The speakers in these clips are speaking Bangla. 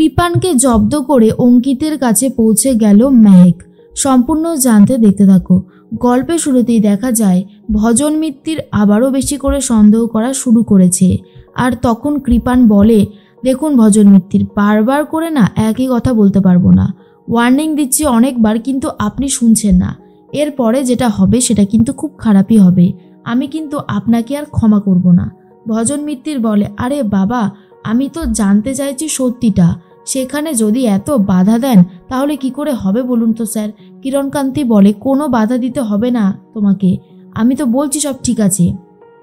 কৃপানকে জব্দ করে অঙ্কিতের কাছে পৌঁছে গেল মেহেক। সম্পূর্ণ জানতে দেখতে থাকো। গল্পের শুরুতেই দেখা যায় ভজন মিত্তির আবারও বেশি করে সন্দেহ করা শুরু করেছে। আর তখন কৃপান বলে, দেখুন ভজন মিত্তির, বারবার করে না একই কথা বলতে পারবো না। ওয়ার্নিং দিচ্ছি অনেকবার, কিন্তু আপনি শুনছেন না। এরপরে যেটা হবে সেটা কিন্তু খুব খারাপই হবে। আমি কিন্তু আপনাকে আর ক্ষমা করব না। ভজন মিত্তির বলে, আরে বাবা, আমি তো জানতে চাইছি সত্যিটা। সেখানে যদি এত বাধা দেন তাহলে কি করে হবে বলুন তো স্যার। কিরণকান্তি বলে, কোনো বাধা দিতে হবে না তোমাকে, আমি তো বলছি সব ঠিক আছে।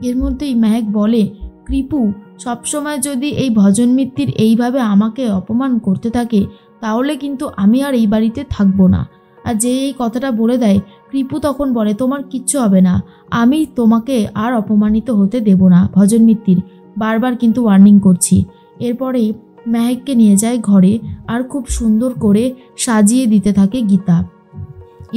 এর মধ্যেই মেহেক বলে, কৃপু, সবসময় যদি এই ভজন মিত্তির এইভাবে আমাকে অপমান করতে থাকে তাহলে কিন্তু আমি আর এই বাড়িতে থাকবো না। আর যে এই কথাটা বলে দেয়, কৃপু তখন বলে, তোমার কিচ্ছু হবে না, আমি তোমাকে আর অপমানিত হতে দেব না ভজন মিত্তির, বারবার কিন্তু ওয়ার্নিং করছি। এরপরেই মেহেককে নিয়ে যায় ঘরে আর খুব সুন্দর করে সাজিয়ে দিতে থাকে গীতা।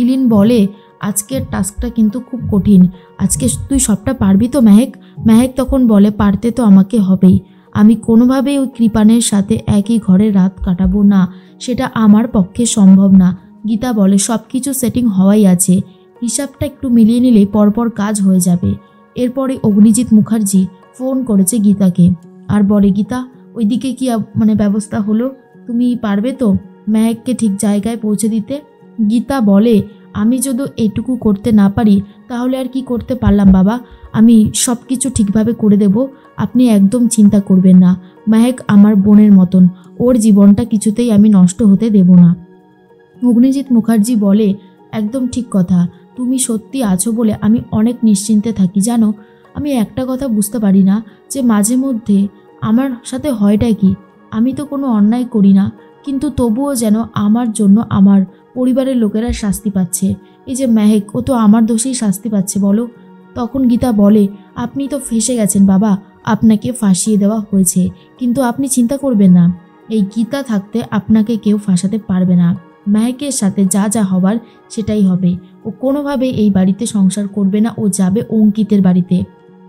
ইলিন বলে, আজকের টাস্কটা কিন্তু খুব কঠিন, আজকে তুই সবটা পারবি তো মেহেক? মেহেক তখন বলে, পারতে তো আমাকে হবেই, আমি কোনোভাবেই ওই কৃপানের সাথে একই ঘরে রাত কাটাবো না, সেটা আমার পক্ষে সম্ভব না। গীতা বলে, সব কিছু সেটিং হওয়াই আছে, হিসাবটা একটু মিলিয়ে নিলে পরপর কাজ হয়ে যাবে। এরপরে অগ্নিজিৎ মুখার্জি ফোন করেছে গীতাকে আর বলে, গীতা, ওইদিকে কি ব্যবস্থা হলো? তুমি পারবে তো মেহেককে ঠিক জায়গায় পৌঁছে দিতে? গীতা বলে, আমি যদি এটুকু করতে না পারি তাহলে আর কি করতে পারলাম বাবা, আমি সব কিছু ঠিকভাবে করে দেব, আপনি একদম চিন্তা করবেন না। মেহেক আমার বোনের মতন, ওর জীবনটা কিছুতেই আমি নষ্ট হতে দেব না। অগ্নিজিৎ মুখার্জি বলে, একদম ঠিক কথা, তুমি সত্যি আছো বলে আমি অনেক নিশ্চিন্তে থাকি। জানো, আমি একটা কথা বুঝতে পারি না যে মাঝে মধ্যে আমার সাথে হয়টা কি। আমি তো কোনো অন্যায় করি না, কিন্তু তবুও যেন আমার জন্য আমার পরিবারের লোকেরা শাস্তি পাচ্ছে। এই যে মেহেক, ও তো আমার দোষেই শাস্তি পাচ্ছে বলো। তখন গীতা বলে, আপনি তো ফেঁসে গেছেন বাবা, আপনাকে ফাঁসিয়ে দেওয়া হয়েছে, কিন্তু আপনি চিন্তা করবেন না, এই গীতা থাকতে আপনাকে কেউ ফাঁসাতে পারবে না। মেহেকের সাথে যা যা হবার সেটাই হবে, ও কোনোভাবেই এই বাড়িতে সংসার করবে না, ও যাবে অঙ্কিতের বাড়িতে।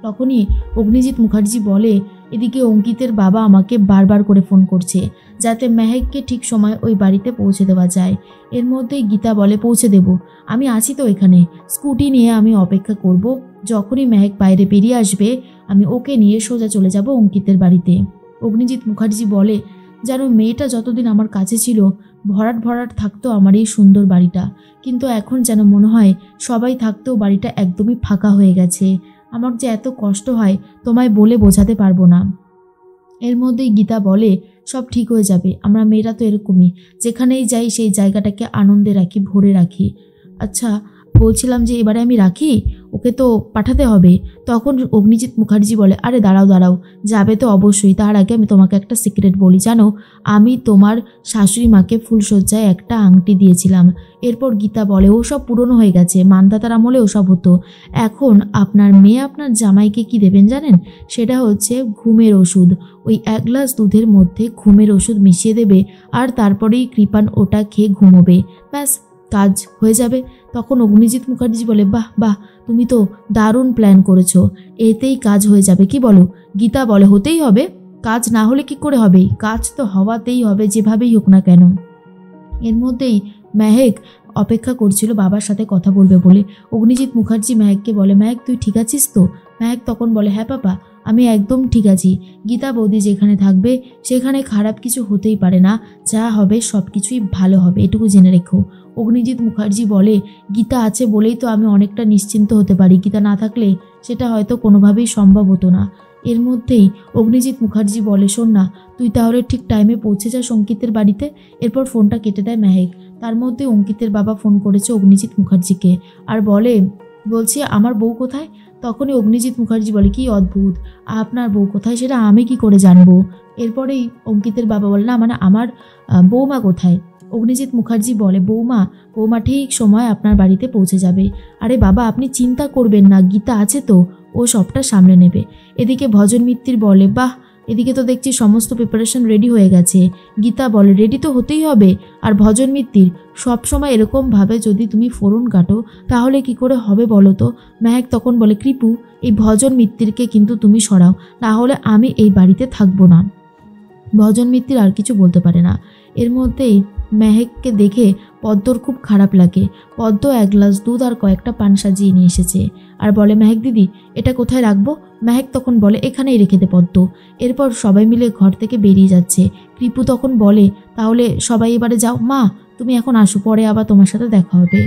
তখনই অগ্নিজিৎ মুখার্জি বলে, এদিকে অঙ্কিতের বাবা আমাকে বারবার করে ফোন করছে যাতে মেহেককে ঠিক সময় ওই বাড়িতে পৌঁছে দেওয়া যায়। এর মধ্যেই গীতা বলে, পৌঁছে দেব, আমি আছি তো এখানে, স্কুটি নিয়ে আমি অপেক্ষা করব, যখনই মেহেক বাইরে বেরিয়ে আসবে আমি ওকে নিয়ে সোজা চলে যাব অঙ্কিতের বাড়িতে। অগ্নিজিৎ মুখার্জি বলে, যেন মেয়েটা যতদিন আমার কাছে ছিল ভরাট ভরাট থাকতো আমার এই সুন্দর বাড়িটা, কিন্তু এখন যেন মনে হয় সবাই থাকতেও বাড়িটা একদমই ফাঁকা হয়ে গেছে। আমার যে এত কষ্ট হয় তোমায় বলে বোঝাতে পারবো না। এর মধ্যেই গীতা বলে, সব ঠিক হয়ে যাবে, আমরা মেয়েরা তো এরকমই, যেখানেই যাই সেই জায়গাটাকে আনন্দে রাখি, ভরে রাখি। আচ্ছা, বলছিলাম যে এবারে আমি রাখি, ওকে তো পাঠাতে হবে। তখন অগ্নিজিৎ মুখার্জি বলে, আরে দাঁড়াও দাঁড়াও, যাবে তো অবশ্যই, তার আগে আমি তোমাকে একটা সিক্রেট বলি। জানো, আমি তোমার শাশুড়ি মাকে ফুলশয্যায় একটা আংটি দিয়েছিলাম। এরপর গীতা বলে, ও সব পুরনো হয়ে গেছে, মান্ধাতার আমলে ওসব হতো, এখন আপনার মেয়ে আপনার জামাইকে কি দেবেন জানেন? সেটা হচ্ছে ঘুমের ওষুধ। ওই 1 গ্লাস দুধের মধ্যে ঘুমের ওষুধ মিশিয়ে দেবে আর তারপরেই কৃপান ওটা খেয়ে ঘুমোবে, ব্যাস কাজ হয়ে যাবে। তখন অগ্নিজিৎ মুখার্জি বলে, বাহ বাহ, তুমি তো দারুণ প্ল্যান করেছো, এতেই কাজ হয়ে যাবে, কি বলো? গীতা বলে, হতেই হবে, কাজ না হলে কি করে হবে, কাজ তো হওয়াতেই হবে যেভাবেই হোক না কেন। এর মধ্যেই মেহেক অপেক্ষা করছিল বাবার সাথে কথা বলবে বলে। অগ্নিজিৎ মুখার্জি মেহেককে বলে, মেহেক তুই ঠিক আছিস তো? মেহেক তখন বলে, হ্যাঁ বাবা, আমি একদম ঠিক আছি। গীতা বৌদি যেখানে থাকবে সেখানে খারাপ কিছু হতেই পারে না, যা হবে সব কিছুই ভালো হবে, এটুকু জেনে রেখো। অগ্নিজিৎ মুখার্জি বলে, গীতা আছে বলেই তো আমি অনেকটা নিশ্চিন্ত হতে পারি, গীতা না থাকলে সেটা হয়তো কোনোভাবেই সম্ভব হতো না। এর মধ্যেই অগ্নিজিৎ মুখার্জি বলে, শোন না, তুই তাহলে ঠিক টাইমে পৌঁছে যাস অঙ্কিতের বাড়িতে। এরপর ফোনটা কেটে দেয় মেহেক। তার মধ্যে অঙ্কিতের বাবা ফোন করেছে অগ্নিজিৎ মুখার্জিকে আর বলছে আমার বউ কোথায়? তখনই অগ্নিজিৎ মুখার্জি বলে, কি অদ্ভুত, আপনার বউ কোথায় সেটা আমি কি করে জানবো? এরপরেই অঙ্কিতের বাবা বলে, না মানে আমার বৌমা কোথায়? অগ্নিজিৎ মুখার্জি বলে, বৌমা ঠিক সময় আপনার বাড়িতে পৌঁছে যাবে। আরে বাবা, আপনি চিন্তা করবেন না, গীতা আছে তো, ও সবটা সামলে নেবে। এদিকে ভজন মিত্তির বলে, বাহ, এদিকে তো দেখছি সমস্ত প্রিপারেশন রেডি হয়ে গেছে। গীতা বলে, রেডি তো হতেই হবে। আর ভজন মিত্তির, সবসময় এরকমভাবে যদি তুমি ফোড়ন কাটো তাহলে কি করে হবে বলো তো? মেহেক তখন বলে, কৃপু, এই ভজন মিত্তিরকে কিন্তু তুমি সরাও, না হলে আমি এই বাড়িতে থাকবো না। ভজন মিত্তির আর কিছু বলতে পারে না। এর মধ্যেই মেহেককে দেখে পদ্মর খুব খারাপ লাগে। পদ্ম এক গ্লাস দুধ আর কয়েকটা পান সাজিয়ে নিয়ে এসেছে আর বলে, মেহেক দিদি এটা কোথায় রাখবো? মেহেক তখন বলে, এখানেই রেখে দে পদ্ম। এরপর সবাই মিলে ঘর থেকে বেরিয়ে যাচ্ছে। কৃপু তখন বলে, তাহলে সবাই এবারে যাও, মা তুমি এখন আসো, পরে আবার তোমার সাথে দেখা হবে।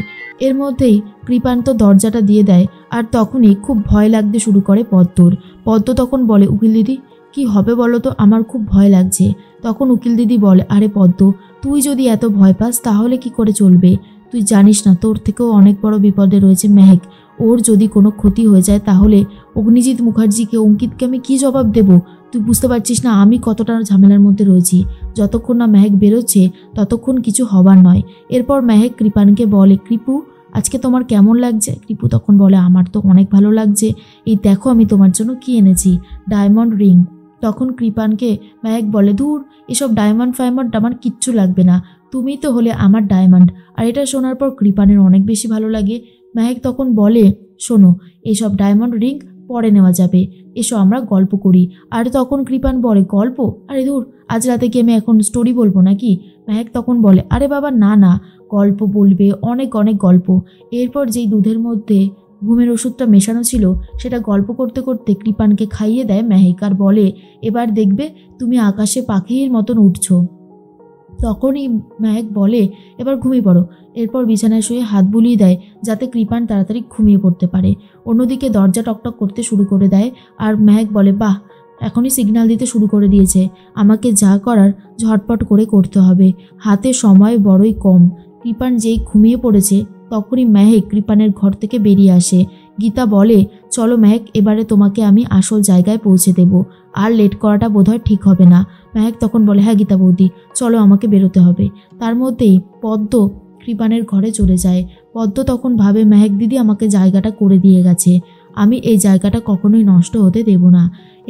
এর মধ্যেই কৃপান তো দরজাটা দিয়ে দেয় আর তখনই খুব ভয় লাগতে শুরু করে পদ্মর। পদ্ম তখন বলে, উকিল দিদি কি হবে বলো তো, আমার খুব ভয় লাগছে। তখন উকিল দিদি বলে, আরে পদ্ম তুই যদি এত ভয় পাস তাহলে কি করে চলবে? তুই জানিস না তোর থেকেও অনেক বড় বিপদে রয়েছে মেহেক। ওর যদি কোনো ক্ষতি হয়ে যায় তাহলে অগ্নিজিৎ মুখার্জিকে, অঙ্কিতকে আমি কী জবাব দেব? তুই বুঝতে পারছিস না আমি কতটা ঝামেলার মধ্যে রয়েছি। যতক্ষণ না মেহেক বেরোচ্ছে ততক্ষণ কিছু হবার নয়। এরপর মেহেক কৃপানকে বলে, কৃপু আজকে তোমার কেমন লাগছে? কৃপু তখন বলে, আমার তো অনেক ভালো লাগছে, এই দেখো আমি তোমার জন্য কি এনেছি, ডায়মন্ড রিং। তখন কৃপানকে মেহেক বলে, ধুর এসব ডায়মন্ড ফাইমন্ড আমার কিচ্ছু লাগবে না, তুমি তো হলে আমার ডায়মন্ড। আর এটা শোনার পর কৃপানের অনেক বেশি ভালো লাগে। মেহেক তখন বলে, শোনো এইসব ডায়মন্ড রিং পরে নেওয়া যাবে, এসো আমরা গল্প করি। আর তখন কৃপান বলে, গল্প? আরে ধুর আজ রাতে কি আমি এখন স্টোরি বলবো নাকি? মেহেক তখন বলে, আরে বাবা না না, গল্প বলবে, অনেক অনেক গল্প। এরপর যেই দুধের মধ্যে ঘুমের ওষুধটা মেশানো ছিল সেটা গল্প করতে করতে কৃপানকে খাইয়ে দেয় মেহেক আর বলে, এবার দেখবে তুমি আকাশে পাখির মতন উঠছো। তখনই মেহেক বলে, এবার ঘুমিয়ে পড়ো। এরপর বিছানায় শুয়ে হাত বুলিয়ে দেয় যাতে কৃপান তাড়াতাড়ি ঘুমিয়ে পড়তে পারে। অন্যদিকে দরজা টকটক করতে শুরু করে দেয় আর মেহেক বলে, বাহ এখনই সিগন্যাল দিতে শুরু করে দিয়েছে, আমাকে যা করার ঝটপট করে করতে হবে, হাতে সময় বড়ই কম। কৃপান যেই ঘুমিয়ে পড়েছে তখনই মেহেক কৃপানের ঘর থেকে বেরিয়ে আসে। গীতা বলে, চলো মেহেক এবারে তোমাকে আমি আসল জায়গায় পৌঁছে দেব, আর লেট করাটা বোধহয় ঠিক হবে না। মেহেক তখন বলে, হ্যাঁ গীতা বৌদি চলো আমাকে বেরোতে হবে। তার মধ্যেই পদ্ম কৃপানের ঘরে চলে যায়। পদ্ম তখন ভাবে, মেহেক দিদি আমাকে জায়গাটা করে দিয়ে গেছে, আমি এই জায়গাটা কখনোই নষ্ট হতে দেব না।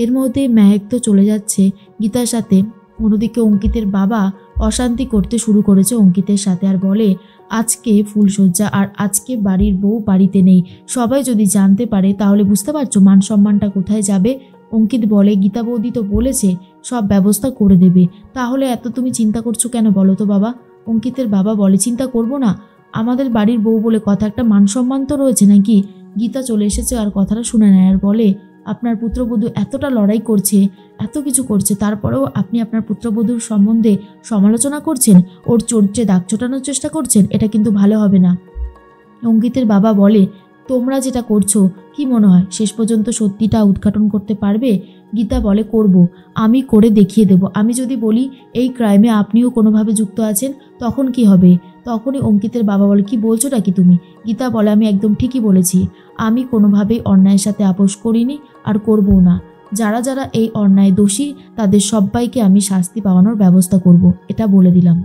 এর মধ্যে মেহেক তো চলে যাচ্ছে গীতার সাথে। অন্যদিকে অঙ্কিতের বাবা অশান্তি করতে শুরু করেছে অঙ্কিতের সাথে আর বলে, আজকে ফুলসজ্জা আর আজকে বাড়ির বউ বাড়িতে নেই, সবাই যদি জানতে পারে তাহলে বুঝতে পারছো মান সম্মানটা কোথায় যাবে। অঙ্কিত বলে, গীতা বৌদি তো বলেছে সব ব্যবস্থা করে দেবে, তাহলে এত তুমি চিন্তা করছো কেন বলো তো বাবা? অঙ্কিতের বাবা বলে, চিন্তা করব না, আমাদের বাড়ির বউ বলে কথা, একটা মান সম্মান তো রয়েছে নাকি? গীতা চলে এসেছে আর কথাটা শুনে নেয় আর বলে, আপনার পুত্রবধূ এতটা লড়াই করছে, এত কিছু করছে, তারপরেও আপনি আপনার পুত্রবধূর সম্বন্ধে সমালোচনা করছেন, ওর চরিত্রে দাগ চটানোর চেষ্টা করছেন, এটা কিন্তু ভালো হবে না। অঙ্কিতের বাবা বলে, তোমরা যেটা করছো কি মনে হয় শেষ পর্যন্ত সত্যিটা উদ্ঘাটন করতে পারবে? গীতা বলে, করব, আমি করে দেখিয়ে দেব। আমি যদি বলি এই ক্রাইমে আপনিও কোনোভাবে যুক্ত আছেন তখন কি হবে? তখনই অঙ্কিতের বাবা বলে, কি বলছোটা কি তুমি? গীতা বলে, আমি একদম ঠিকই বলেছি, আমি কোনোভাবেই অন্যায়ের সাথে আপোষ করিনি আর করবও না। যারা যারা এই অন্যায় দোষী তাদের সবাইকে আমি শাস্তি পাওয়ানোর ব্যবস্থা করব, এটা বলে দিলাম।